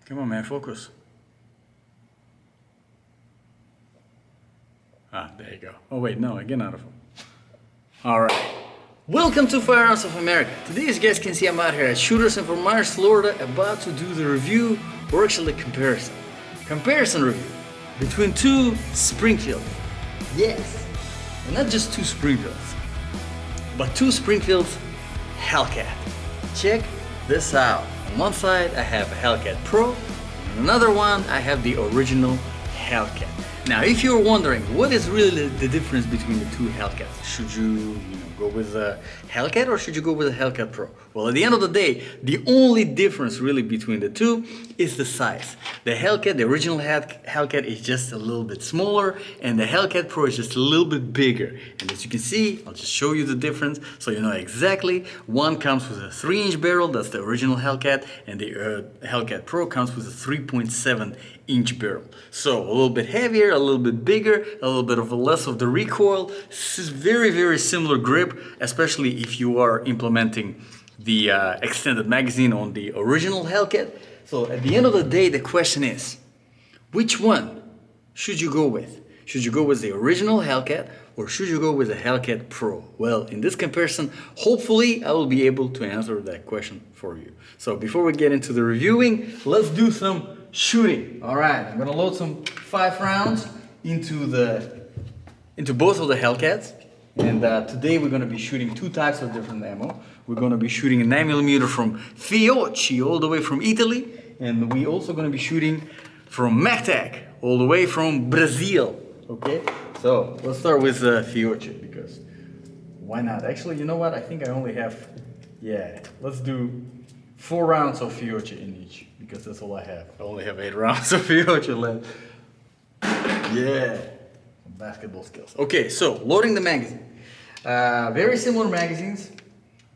Come on, man, focus. Ah, there you go. Oh wait, no, again out of focus. Alright. Welcome to Firearms of America. Today, as you guys can see, I'm out here at Shooters in Fort Myers, Florida, about to do the review, or actually comparison review between two Springfields. Yes, and not just two Springfields, but two Springfields Hellcat. Check this out. On one side, I have a Hellcat Pro, and on another one, I have the original Hellcat. Now, if you're wondering what is really the difference between the two Hellcats, should you go with a Hellcat or should you go with a Hellcat Pro? Well, at the end of the day, the only difference really between the two is the size. The Hellcat, the original Hellcat, is just a little bit smaller, and the Hellcat Pro is just a little bit bigger. And as you can see, I'll just show you the difference so you know exactly. One comes with a 3-inch barrel, that's the original Hellcat, and the Hellcat Pro comes with a 3.7-inch barrel. So a little bit heavier, a little bit bigger, a little bit of less of the recoil. This is very, very similar grip, especially if you are implementing the extended magazine on the original Hellcat. So at the end of the day, the question is, which one should you go with? Should you go with the original Hellcat or should you go with the Hellcat Pro? Well, in this comparison, hopefully I will be able to answer that question for you. So before we get into the reviewing, let's do some shooting. All right, I'm gonna load some 5 rounds into both of the Hellcats. And today we're gonna be shooting 2 types of different ammo. We're gonna be shooting a 9mm from Fiocchi, all the way from Italy. And we're also gonna be shooting from Magtech, all the way from Brazil. Okay, so let's start with Fiocchi, because why not? Actually, you know what? I think I only have, let's do 4 rounds of Fiocchi in each, because that's all I have. I only have 8 rounds of Fiocchi left. Yeah, basketball skills. Okay, so loading the magazine. Very similar magazines,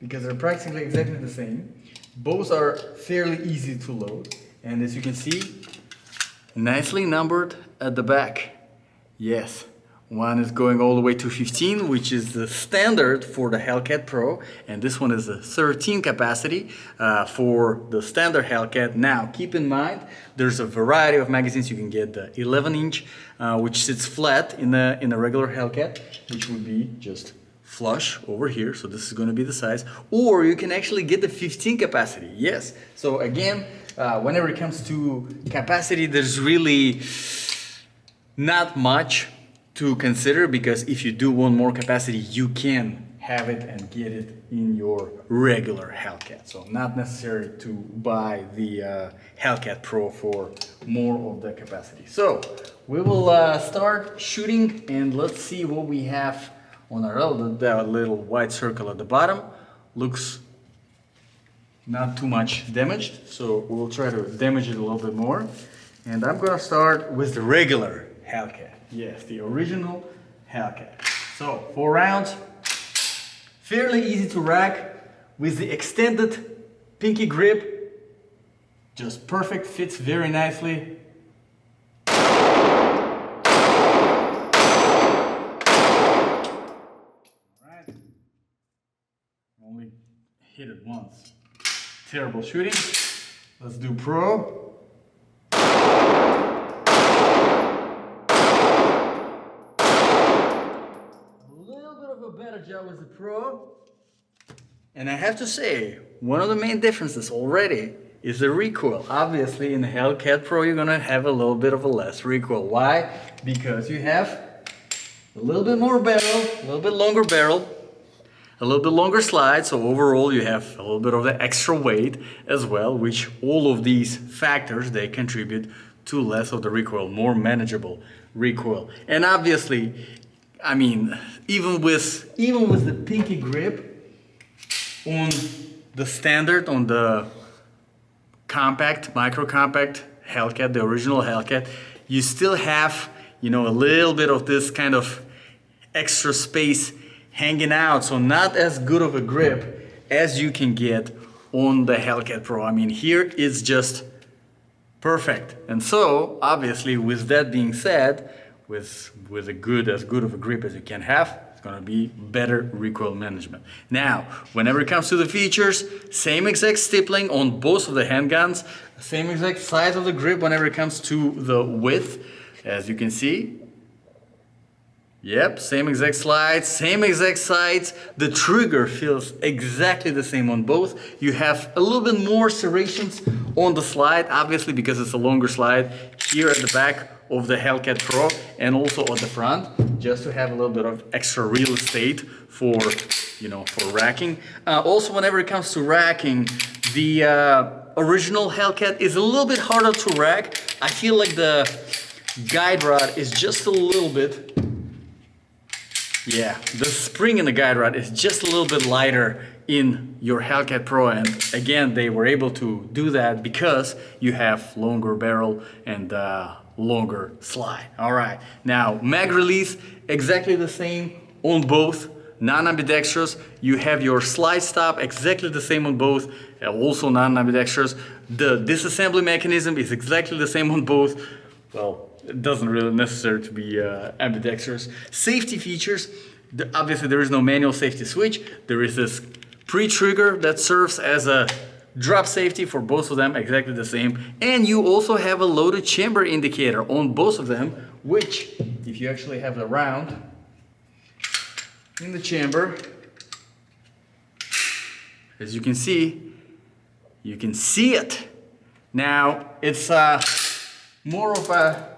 because they're practically exactly the same. Both are fairly easy to load, and as you can see, nicely numbered at the back. Yes, one is going all the way to 15, which is the standard for the Hellcat Pro, and this one is a 13 capacity for the standard Hellcat. Now, keep in mind, there's a variety of magazines. You can get the 11-inch, which sits flat in a regular Hellcat, which would be just flush over here, so this is going to be the size, or you can actually get the 15 capacity. Yes, so again, whenever it comes to capacity, there's really not much to consider, because if you do want more capacity, you can have it and get it in your regular Hellcat. So not necessary to buy the Hellcat Pro for more of the capacity. So we will start shooting, and let's see what we have on our that little white circle at the bottom. Looks not too much damaged, so we'll try to damage it a little bit more. And I'm gonna start with the regular Hellcat. Yes, the original Hellcat. So 4 rounds, fairly easy to rack with the extended pinky grip. Just perfect, fits very nicely. Alright, only hit it once. Terrible shooting. Let's do Pro. Better job with the Pro, and I have to say, one of the main differences already is the recoil. Obviously, in the Hellcat Pro, you're gonna have a little bit of a less recoil. Why? Because you have a little bit more barrel, a little bit longer barrel, a little bit longer slide, so overall you have a little bit of the extra weight as well, which all of these factors, they contribute to less of the recoil, more manageable recoil. And obviously, I mean, even with the pinky grip on the standard, on the compact, micro compact Hellcat, the original Hellcat, you still have, you know, a little bit of this kind of extra space hanging out. So not as good of a grip as you can get on the Hellcat Pro. I mean, here it's just perfect. And so, obviously, with that being said, with as good of a grip as you can have, it's gonna be better recoil management. Now, whenever it comes to the features, same exact stippling on both of the handguns, same exact size of the grip whenever it comes to the width, as you can see. Yep, same exact slides, same exact sides. The trigger feels exactly the same on both. You have a little bit more serrations on the slide, obviously because it's a longer slide here at the back of the Hellcat Pro and also on the front, just to have a little bit of extra real estate for, you know, for racking. Also, whenever it comes to racking, the original Hellcat is a little bit harder to rack. I feel like the guide rod is just a little bit, yeah, the spring in the guide rod is just a little bit lighter in your Hellcat Pro, and again, they were able to do that because you have longer barrel and longer slide. All right, now mag release, exactly the same on both, non-ambidextrous. You have your slide stop, exactly the same on both, also non-ambidextrous. The disassembly mechanism is exactly the same on both. Well, it doesn't really necessary to be ambidextrous. Safety features, obviously there is no manual safety switch. There is this pre-trigger that serves as a drop safety for both of them, exactly the same. And you also have a loaded chamber indicator on both of them, which, if you actually have the round in the chamber, as you can see it. Now, it's more of a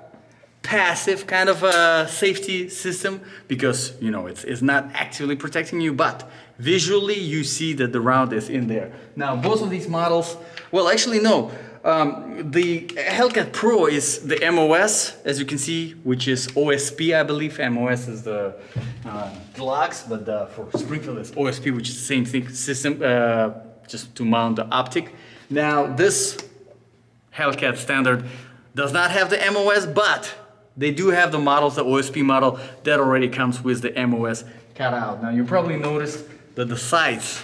passive kind of a safety system because, you know, it's not actively protecting you, but visually you see that the round is in there. Now, both of these models, well, actually no, the Hellcat Pro is the MOS, as you can see, which is OSP, I believe. MOS is the Glocks, but for Springfield it's OSP, which is the same thing, system, just to mount the optic. Now, this Hellcat standard does not have the MOS, but they do have the models, the OSP model, that already comes with the MOS cut out. Now, you probably noticed that the sides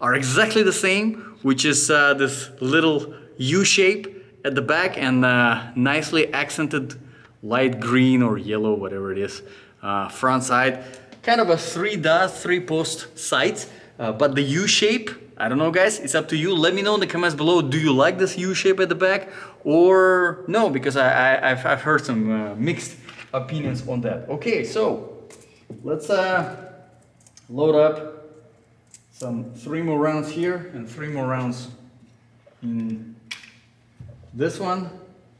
are exactly the same, which is this little U shape at the back and nicely accented light green or yellow, whatever it is, front side. Kind of a 3-post sight, but the U shape, I don't know, guys, it's up to you. Let me know in the comments below, do you like this U shape at the back or no? Because I've heard some mixed opinions on that. Okay, so let's load up some 3 more rounds here and 3 more rounds in this one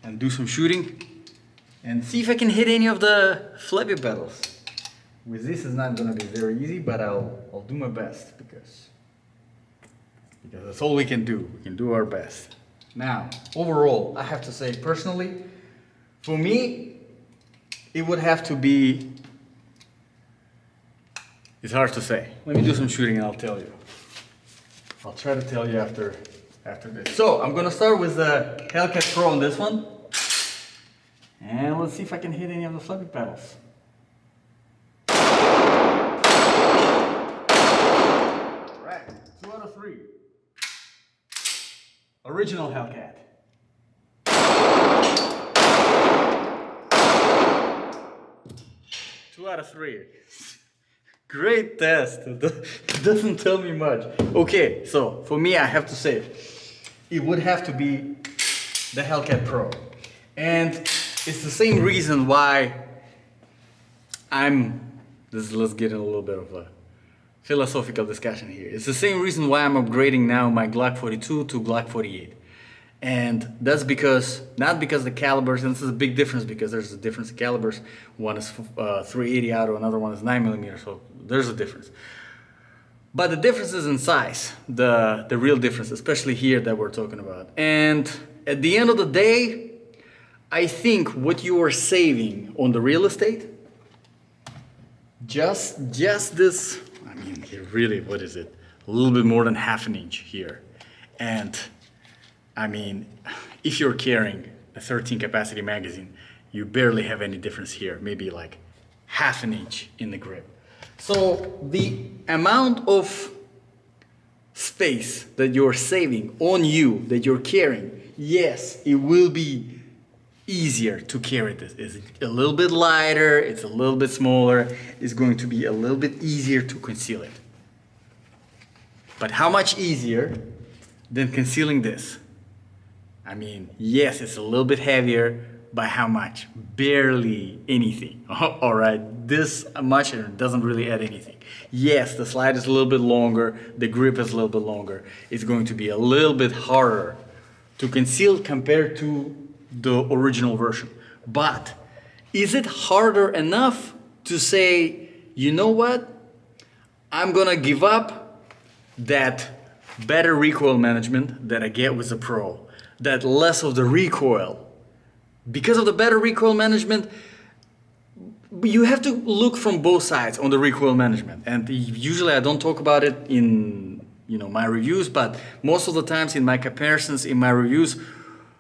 and do some shooting and see if I can hit any of the flappy pedals. With this, it's not gonna be very easy, but I'll do my best because that's all we can do. We can do our best. Now, overall, I have to say personally, for me, it would have to be, it's hard to say. Let me do some shooting and I'll tell you. I'll try to tell you after this. So, I'm gonna start with the Hellcat Pro on this one. And let's see if I can hit any of the flappy pedals. Alright, 2 out of 3. Original Hellcat. 2 out of 3. Great test. It doesn't tell me much. Okay, so for me, I have to say it would have to be the Hellcat Pro. And it's the same reason why let's get in a little bit of a philosophical discussion here. It's the same reason why I'm upgrading now my Glock 42 to Glock 48. And that's because, not because the calibers, and this is a big difference because there's a difference in calibers. One is 380 auto, another one is 9mm, so there's a difference. But the difference is in size, the real difference, especially here that we're talking about. And at the end of the day, I think what you are saving on the real estate, just this, I mean, really, what is it? A little bit more than ½ an inch here. And I mean, if you're carrying a 13 capacity magazine, you barely have any difference here, maybe like ½ an inch in the grip. So the amount of space that you're saving on you, that you're carrying, yes, it will be easier to carry this. It's a little bit lighter, it's a little bit smaller, it's going to be a little bit easier to conceal it. But how much easier than concealing this? I mean, yes, it's a little bit heavier, by how much? Barely anything. All right, this much doesn't really add anything. Yes, the slide is a little bit longer, the grip is a little bit longer. It's going to be a little bit harder to conceal compared to the original version. But is it harder enough to say, you know what? I'm gonna give up that better recoil management that I get with the Pro, that less of the recoil. Because of the better recoil management, you have to look from both sides on the recoil management. And usually I don't talk about it in my reviews, but most of the times in my comparisons, in my reviews,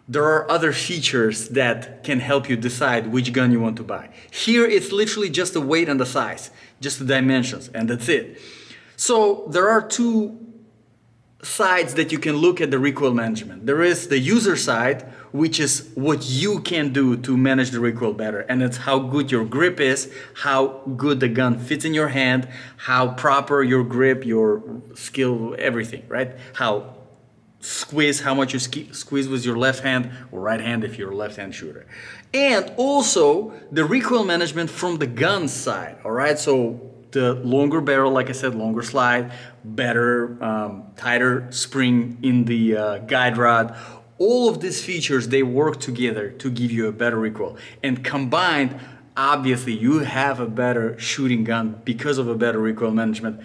there are other features that can help you decide which gun you want to buy. Here it's literally just the weight and the size, just the dimensions, and that's it. So there are two sides that you can look at the recoil management. There is the user side, which is what you can do to manage the recoil better, and it's how good your grip is, how good the gun fits in your hand, how proper your grip, your skill, everything, right? How much you squeeze with your left hand or right hand if you're a left-hand shooter. And also the recoil management from the gun side, all right? So the longer barrel, like I said, longer slide, better, tighter spring in the guide rod. All of these features, they work together to give you a better recoil. And combined, obviously, you have a better shooting gun because of a better recoil management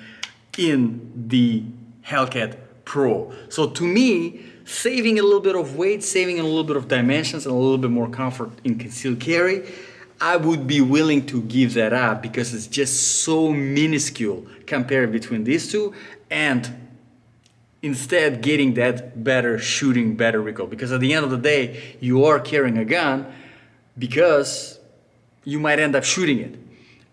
in the Hellcat Pro. So to me, saving a little bit of weight, saving a little bit of dimensions, and a little bit more comfort in concealed carry, I would be willing to give that up because it's just so minuscule compared between these two, and instead getting that better shooting, better recoil. Because at the end of the day, you are carrying a gun because you might end up shooting it.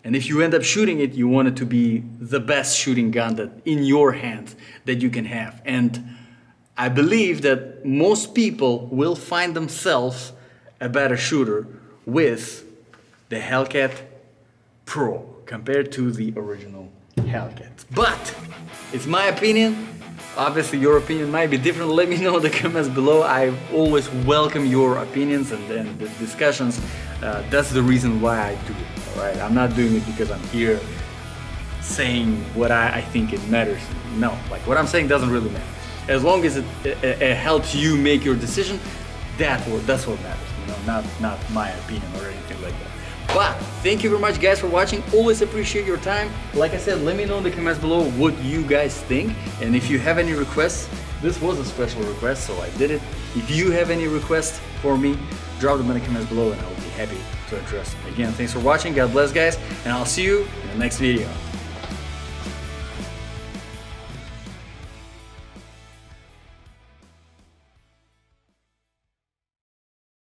And if you end up shooting it, you want it to be the best shooting gun that in your hands that you can have. And I believe that most people will find themselves a better shooter with the Hellcat Pro compared to the original Hellcat. But it's my opinion. Obviously your opinion might be different. Let me know in the comments below. I always welcome your opinions and the discussions. That's the reason why I do it, all right? I'm not doing it because I'm here saying what I think it matters. No, like what I'm saying doesn't really matter. As long as it helps you make your decision, that's what matters, not my opinion or anything like that. But thank you very much guys for watching. Always appreciate your time. Like I said, let me know in the comments below what you guys think. And if you have any requests, this was a special request, so I did it. If you have any requests for me, drop them in the comments below and I will be happy to address them. Again, thanks for watching. God bless guys, and I'll see you in the next video.